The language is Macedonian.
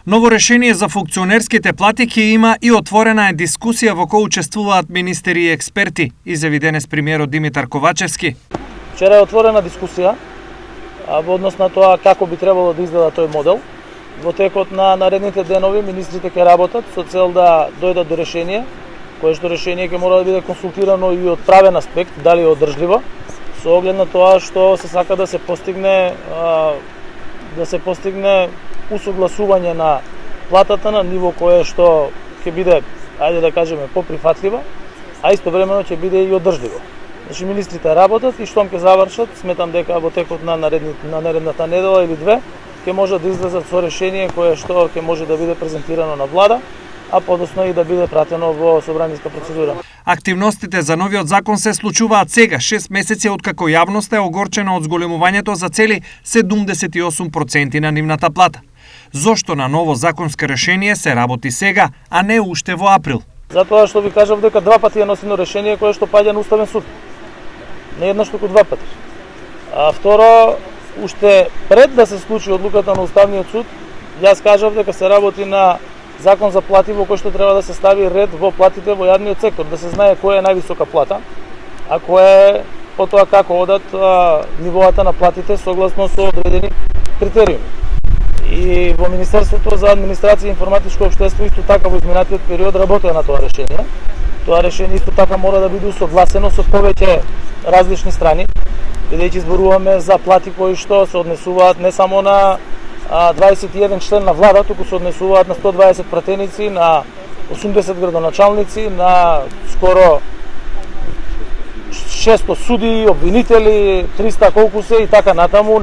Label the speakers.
Speaker 1: Ново решение за функционерските плати ќе има и отворена е дискусија во која учествуваат министери и експерти, изјави денес премиерот Димитар Ковачевски.
Speaker 2: Вчера е отворена дискусија во однос на тоа како би требало да изгледа тој модел. Во текот на наредните денови министрите ќе работат со цел да дојдат до решение, кое што решение ќе мора да биде консултирано и од правен аспект, дали е одржливо, со оглед на тоа што се сака да се постигне усогласување на платата на ниво кое што ќе биде, ајде да кажеме, поприфатливо, а истовремено ќе биде и одржливо. Значи министрите работат и штом ќе завршат, сметам дека во текот на наредната недела или две ќе можат да излезат со решение кое што ќе може да биде презентирано на влада, а подоцна и да биде пратено во собраниска процедура.
Speaker 1: Активностите за новиот закон се случуваат сега, 6 месеци откако јавноста е огорчена од зголемувањето за цели 78% на нивната плата. Зошто на ново законско решение се работи сега, а не уште во април?
Speaker 2: Затоа што ви кажав дека два пати е носено решение кое што паѓа на Уставен суд. Не еднаш, туку два пати. А второ, уште пред да се случи одлуката на Уставниот суд, јас кажав дека се работи на закон за плати во кој што треба да се стави ред во платите во јавниот сектор, да се знае која е највисока плата, а која е потоа како одат нивоата на платите согласно со одредени критериуми. И во Министерството за администрација и информатичко општество исто така во изминатиот период работеа на тоа решение. Тоа решение исто така мора да биде усогласено со повеќе различни страни, бидејќи зборуваме за плати кои што се однесуваат не само на 21 член на влада, туку се однесуваат на 120 пратеници, на 80 градоначалници, на скоро 600 суди, обвинители, 300 колку се и така натаму.